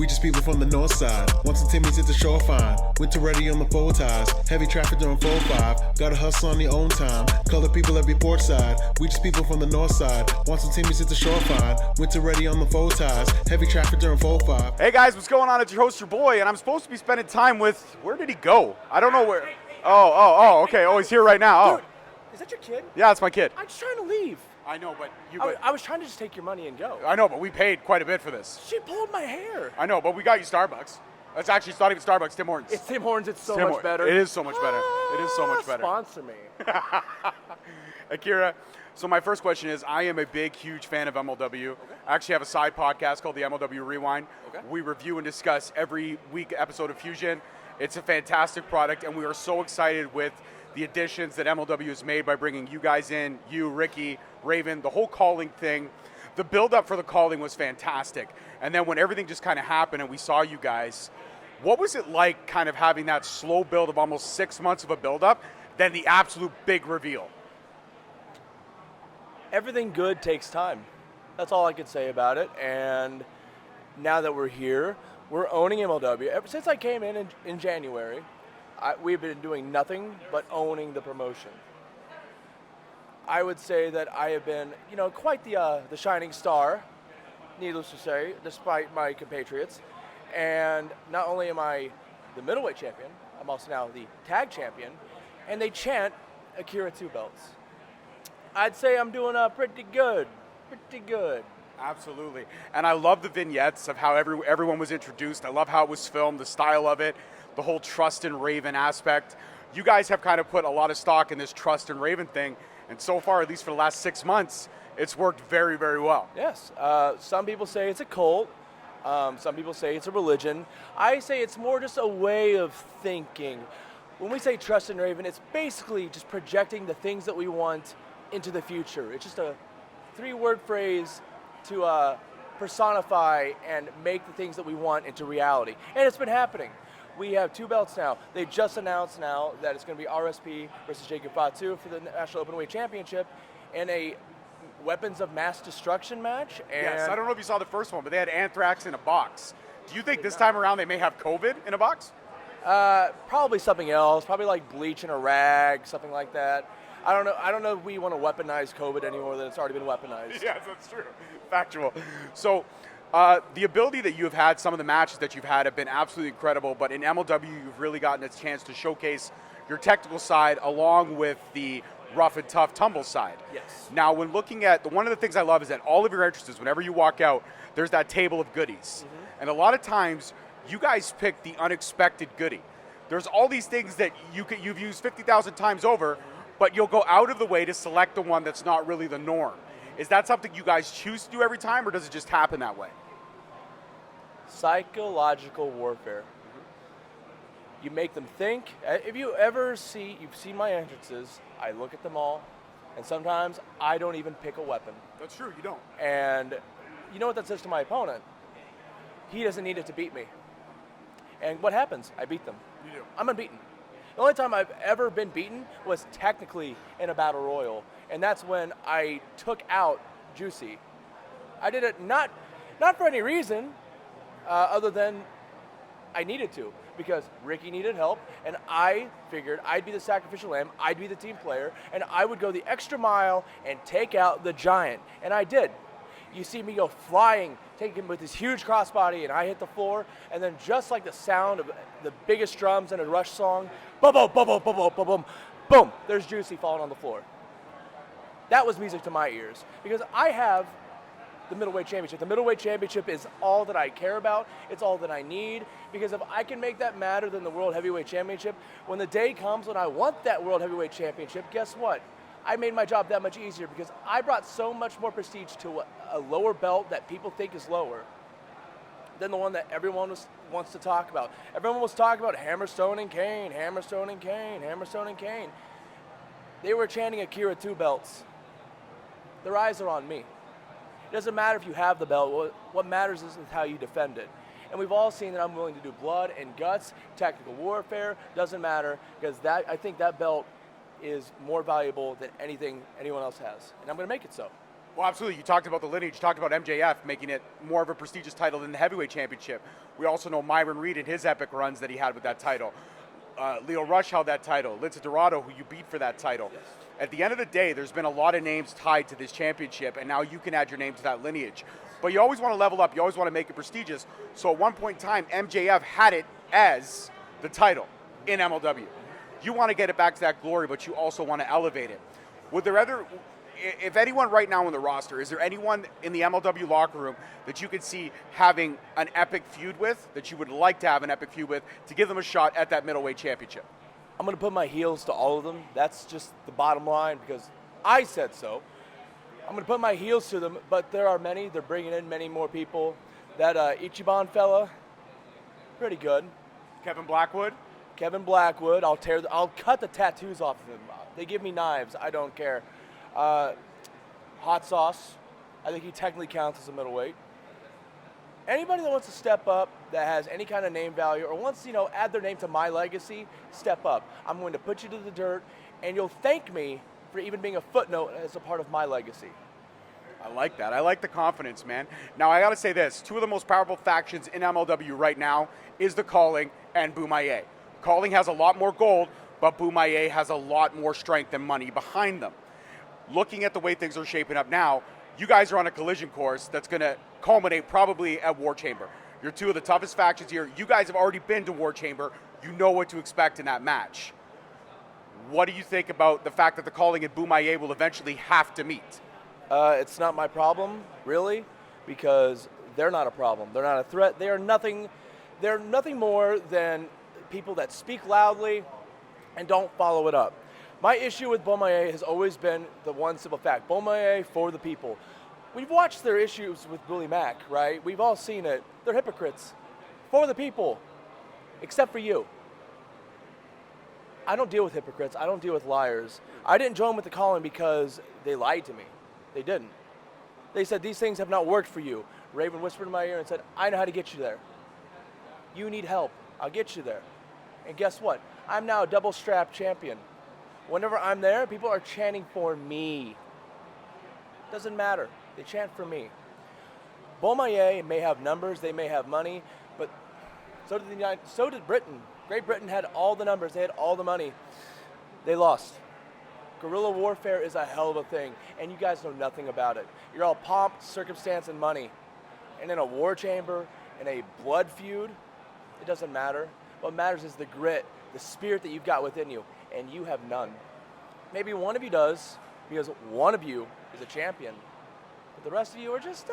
We just people from the north side. Once the Timmy's hit the shore fine. Winter ready on the four ties. Heavy traffic during 4-5. Gotta hustle on your own time. Color people every port side. We just people from the north side. Once the Timmy's hit the shore fine. Winter ready on the four ties. Heavy traffic during 4-5. Hey guys, what's going on? It's your host, your boy, and I'm supposed to be spending time with, where did he go? I don't know where. Oh, okay. Oh, he's here right now. Dude, is that your kid? Yeah, it's my kid. I'm just trying to leave. I know, but I was trying to just take your money and go. I know, but we paid quite a bit for this. She pulled my hair. I know, but we got you Starbucks. It's not even Starbucks, Tim Hortons. It's Tim Hortons. It's so much better. It is so much better. It is so much better. Sponsor me. Akira, so my first question is, I am a big, huge fan of MLW. Okay. I actually have a side podcast called the MLW RUN. Okay. We review and discuss every week episode of Fusion. It's a fantastic product, and we are so excited with the additions that MLW has made by bringing you guys in, you, Ricky, Raven, the whole calling thing. The build-up for the calling was fantastic. And then when everything just kind of happened and we saw you guys, what was it like kind of having that slow build of almost 6 months of a build-up, then the absolute big reveal? Everything good takes time. That's all I could say about it. And now that we're here, we're owning MLW. Ever since I came in January, we've been doing nothing but owning the promotion. I would say that I have been, quite the shining star, needless to say, despite my compatriots. And not only am I the middleweight champion, I'm also now the tag champion, and they chant Akira 2 belts. I'd say I'm doing pretty good. Absolutely. And I love the vignettes of how everyone was introduced. I love how it was filmed, the style of it, the whole Trust and Raven aspect. You guys have kind of put a lot of stock in this Trust and Raven thing, and so far, at least for the last 6 months, it's worked very, very well. Yes. Some people say it's a cult. Some people say it's a religion. I say it's more just a way of thinking. When we say Trust and Raven, it's basically just projecting the things that we want into the future. It's just a 3-word phrase to personify and make the things that we want into reality. And it's been happening. We have 2 belts now. They just announced now that it's going to be RSP versus Jacob Fatu for the National Openweight Championship in a weapons of mass destruction match. And yes, I don't know if you saw the first one, but they had anthrax in a box. Do you think this time around they may have COVID in a box? Probably something else. Probably like bleach in a rag, something like that. I don't know if we want to weaponize COVID any more than it's already been weaponized. Yes, that's true. Factual. So the ability that you have had, some of the matches that you've had have been absolutely incredible, but in MLW you've really gotten a chance to showcase your technical side along with the rough and tough tumble side. Yes. Now when looking at, one of the things I love is that all of your entrances, whenever you walk out, there's that table of goodies. Mm-hmm. And a lot of times you guys pick the unexpected goodie. There's all these things that you've used 50,000 times over, but you'll go out of the way to select the one that's not really the norm. Is that something you guys choose to do every time, or does it just happen that way? Psychological warfare. Mm-hmm. You make them think. If you've seen my entrances, I look at them all, and sometimes I don't even pick a weapon. That's true, you don't. And you know what that says to my opponent? He doesn't need it to beat me. And what happens? I beat them. You do. I'm unbeaten. The only time I've ever been beaten was technically in a battle royal, and that's when I took out Juicy. I did it not for any reason other than I needed to, because Ricky needed help, and I figured I'd be the sacrificial lamb, I'd be the team player, and I would go the extra mile and take out the giant, and I did. You see me go flying, take him with this huge crossbody, and I hit the floor, and then just like the sound of the biggest drums in a Rush song, boom, boom, boom, boom, boom, boom, boom, boom, boom, there's Juicy falling on the floor. That was music to my ears, because I have the middleweight championship. The middleweight championship is all that I care about. It's all that I need, because if I can make that matter than the world heavyweight championship, when the day comes when I want that world heavyweight championship, guess what? I made my job that much easier, because I brought so much more prestige to a lower belt that people think is lower than the one that everyone wants to talk about. Everyone was talking about Hammerstone and Kane, Hammerstone and Kane, Hammerstone and Kane. They were chanting Akira 2 belts. Their eyes are on me. It doesn't matter if you have the belt. What matters is how you defend it. And we've all seen that I'm willing to do blood and guts, tactical warfare. Doesn't matter, because I think that belt is more valuable than anything anyone else has. And I'm going to make it so. Well, absolutely. You talked about the lineage. You talked about MJF making it more of a prestigious title than the heavyweight championship. We also know Myron Reed and his epic runs that he had with that title. Leo Rush held that title. Lince Dorado, who you beat for that title. Yes. At the end of the day, there's been a lot of names tied to this championship, and now you can add your name to that lineage. But you always want to level up. You always want to make it prestigious. So at one point in time, MJF had it as the title in MLW. You want to get it back to that glory, but you also want to elevate it. Would there if anyone right now on the roster, is there anyone in the MLW locker room that you could see having an epic feud with, that you would like to have an epic feud with, to give them a shot at that middleweight championship? I'm going to put my heels to all of them. That's just the bottom line because I said so. I'm going to put my heels to them, but there are many. They're bringing in many more people. That Ichiban fella, pretty good. Kevin Blackwood? Kevin Blackwood. I'll cut the tattoos off of him. They give me knives. I don't care. Hot Sauce. I think he technically counts as a middleweight. Anybody that wants to step up, that has any kind of name value, or wants to, add their name to my legacy, step up. I'm going to put you to the dirt, and you'll thank me for even being a footnote as a part of my legacy. I like that. I like the confidence, man. Now, I got to say this. Two of the most powerful factions in MLW right now is the Calling and Boymaye. Calling has a lot more gold, but Boymaye has a lot more strength and money behind them. Looking at the way things are shaping up now, you guys are on a collision course that's going to culminate probably at War Chamber. You're two of the toughest factions here. You guys have already been to War Chamber. You know what to expect in that match. What do you think about the fact that the Calling and Boymaye will eventually have to meet? It's not my problem, really, because they're not a problem. They're not a threat. They're nothing more than people that speak loudly and don't follow it up. My issue with Boymaye has always been the one simple fact. Boymaye for the people. We've watched their issues with Willie Mack, right? We've all seen it. They're hypocrites. For the people. Except for you. I don't deal with hypocrites. I don't deal with liars. I didn't join with the Calling because they lied to me. They didn't. They said, these things have not worked for you. Raven whispered in my ear and said, I know how to get you there. You need help. I'll get you there. And guess what? I'm now a double strap champion. Whenever I'm there, people are chanting for me. Doesn't matter. They chant for me. Boymaye may have numbers, they may have money, but so did Britain. Great Britain had all the numbers, they had all the money. They lost. Guerrilla warfare is a hell of a thing, and you guys know nothing about it. You're all pomp, circumstance, and money. And in a war chamber, in a blood feud, it doesn't matter. What matters is the grit, the spirit that you've got within you, and you have none. Maybe one of you does, because one of you is a champion. But the rest of you are just,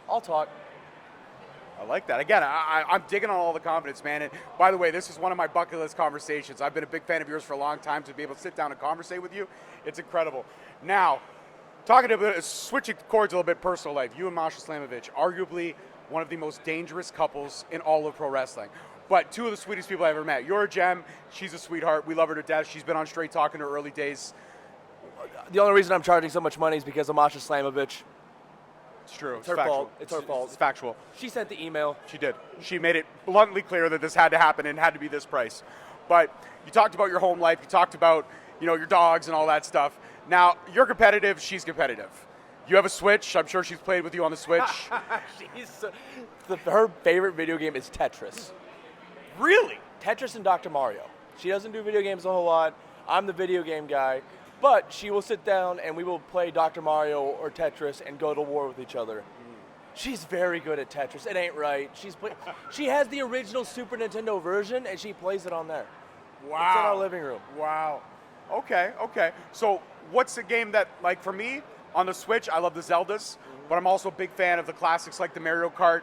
all talk. I like that. Again, I'm digging on all the confidence, man. And by the way, this is one of my bucket list conversations. I've been a big fan of yours for a long time. To be able to sit down and conversate with you, it's incredible. Now, switching chords a little bit, personal life. You and Masha Slamovich, arguably one of the most dangerous couples in all of pro wrestling. But two of the sweetest people I've ever met. You're a gem. She's a sweetheart. We love her to death. She's been on Straight Talk in her early days. The only reason I'm charging so much money is because of Masha Slamovich. It's true. It's her fault. It's her fault. It's factual. She sent the email. She did. She made it bluntly clear that this had to happen and had to be this price. But you talked about your home life. You talked about, your dogs and all that stuff. Now, you're competitive. She's competitive. You have a Switch. I'm sure she's played with you on the Switch. Her favorite video game is Tetris. Really? Tetris and Dr. Mario. She doesn't do video games a whole lot. I'm the video game guy. But she will sit down and we will play Dr. Mario or Tetris and go to war with each other. She's very good at Tetris. It ain't right. She has the original Super Nintendo version and she plays it on there. Wow. It's in our living room. Wow. Okay. So what's the game that, like for me, on the Switch, I love the Zeldas, but I'm also a big fan of the classics like the Mario Kart.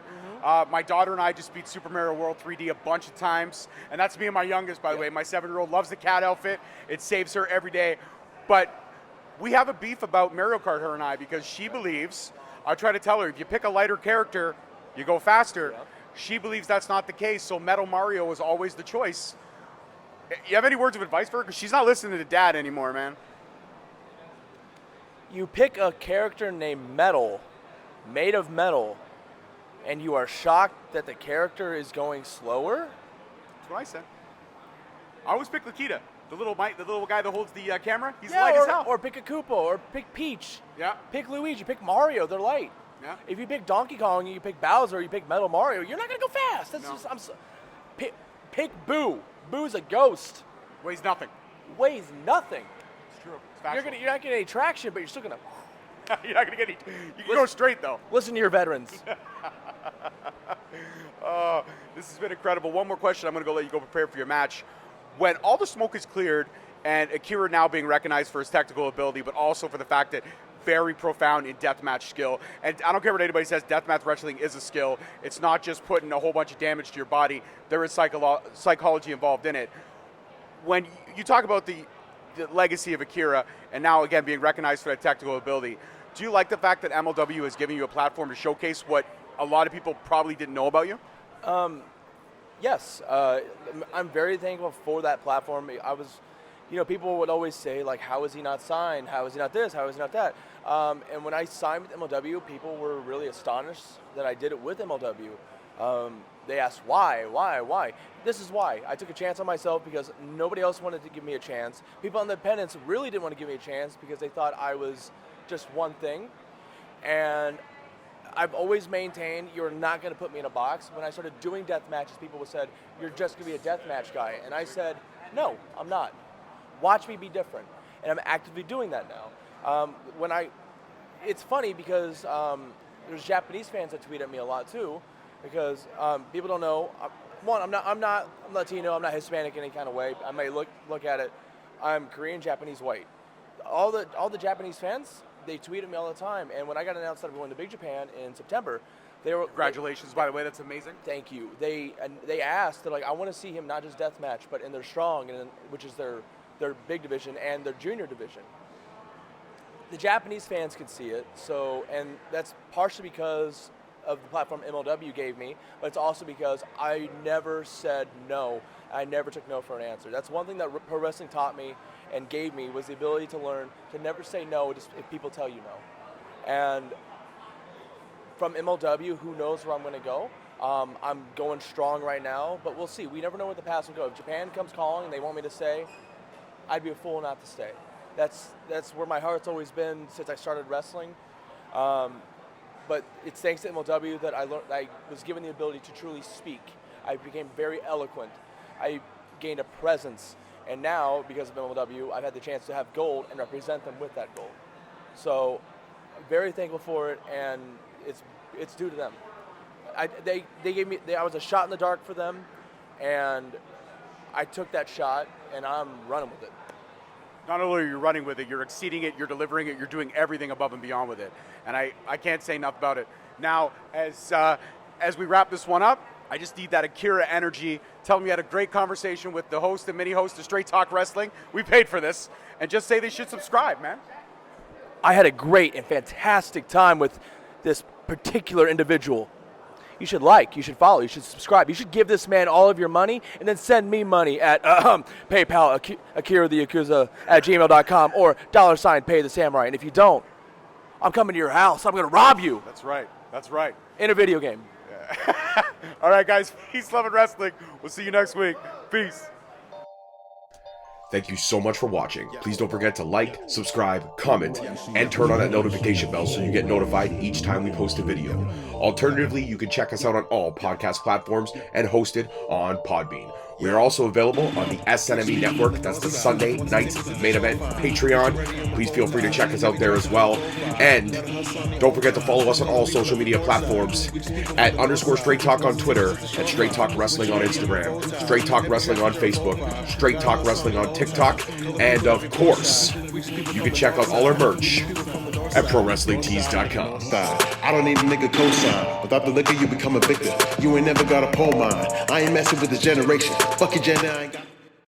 My daughter and I just beat Super Mario World 3D a bunch of times, and that's me and my youngest, by the way. My 7-year-old loves the cat outfit. It saves her every day. But we have a beef about Mario Kart, her and I, because she believes, I try to tell her, if you pick a lighter character, you go faster. Yeah. She believes that's not the case, so Metal Mario is always the choice. You have any words of advice for her? Because she's not listening to Dad anymore, man. You pick a character named Metal, made of metal, and you are shocked that the character is going slower? That's what I said. I always pick Lakita. The little guy that holds the camera. He's Yeah, light as hell. or pick a Koopa, or pick Peach. Yeah. Pick Luigi, pick Mario. They're light. Yeah. If you pick Donkey Kong, you pick Bowser, you pick Metal Mario, you're not gonna go fast. That's No. just pick Boo. Boo's a ghost. Weighs nothing. Weighs nothing. It's true. It's factual. You're not getting any traction, but you're still gonna You're not gonna get any. You can go straight though. listen to your veterans. This has been incredible. One more question. I'm going to go let you go prepare for your match. When all the smoke is cleared, and Akira now being recognized for his technical ability, but also for the fact that very profound in deathmatch skill. And I don't care what anybody says, deathmatch wrestling is a skill. It's not just putting a whole bunch of damage to your body. There is psychology involved in it. When you talk about the legacy of Akira, and now again being recognized for that technical ability, do you like the fact that MLW is giving you a platform to showcase what a lot of people probably didn't know about you? Yes, I'm very thankful for that platform. People would always say, like, how is he not signed? How is he not this? How is he not that? And when I signed with MLW, people were really astonished that I did it with MLW. They asked, why? This is why. I took a chance on myself because nobody else wanted to give me a chance. People on the independents really didn't want to give me a chance because they thought I was just one thing. And I've always maintained you're not going to put me in a box. When I started doing death matches, people said, you're just going to be a death match guy. And I said, no, I'm not. Watch me be different. And I'm actively doing that now. It's funny because there's Japanese fans that tweet at me a lot too, because people don't know. I'm Latino. I'm not Hispanic in any kind of way. I may look at it. I'm Korean, Japanese, white. All the Japanese fans, they tweet at me all the time. And when I got announced that I'm going to Big Japan in September, they were Congratulations, by the way. That's amazing. Thank you. They asked, they're like, I want to see him not just deathmatch, but in their strong, which is their big division and their junior division. The Japanese fans could see it, and that's partially because of the platform MLW gave me, but it's also because I never said no. I never took no for an answer. That's one thing that pro wrestling taught me and gave me, was the ability to learn to never say no just if people tell you no. And from MLW, who knows where I'm going to go? I'm going strong right now, but we'll see. We never know where the past will go. If Japan comes calling and they want me to stay, I'd be a fool not to stay. That's where my heart's always been since I started wrestling. But it's thanks to MLW that I was given the ability to truly speak. I became very eloquent. I gained a presence. And now, because of MLW, I've had the chance to have gold and represent them with that gold. So, I'm very thankful for it, and it's due to them. They gave me. I was a shot in the dark for them, and I took that shot, and I'm running with it. Not only are you running with it, you're exceeding it, you're delivering it, you're doing everything above and beyond with it. And I can't say enough about it. Now, as we wrap this one up, I just need that Akira energy. Tell me you had a great conversation with the host and mini-host of Straight Talk Wrestling. We paid for this. And just say they should subscribe, man. I had a great and fantastic time with this particular individual. You should like, you should follow, you should subscribe. You should give this man all of your money and then send me money at PayPal, Akira the Yakuza at gmail.com or $pay the samurai. And if you don't, I'm coming to your house. I'm going to rob you. That's right. That's right. In a video game. Yeah. All right, guys. Peace, love, and wrestling. We'll see you next week. Peace. Thank you so much for watching. Please don't forget to like, subscribe, comment, and turn on that notification bell so you get notified each time we post a video. Alternatively, you can check us out on all podcast platforms and hosted on Podbean. We are also available on the SNME Network. That's the Sunday Night Main Event Patreon. Please feel free to check us out there as well. And don't forget to follow us on all social media platforms at _Straight Talk on Twitter, at Straight Talk Wrestling on Instagram, Straight Talk Wrestling on Facebook, Straight Talk Wrestling on TikTok, and of course, you can check out all our merch at ProWrestlingTees.com. I don't need a nigga cosign. Without the liquor, you become a victim. You ain't never got a pole mine. I ain't messing with this generation. Fuck your gen, I ain't got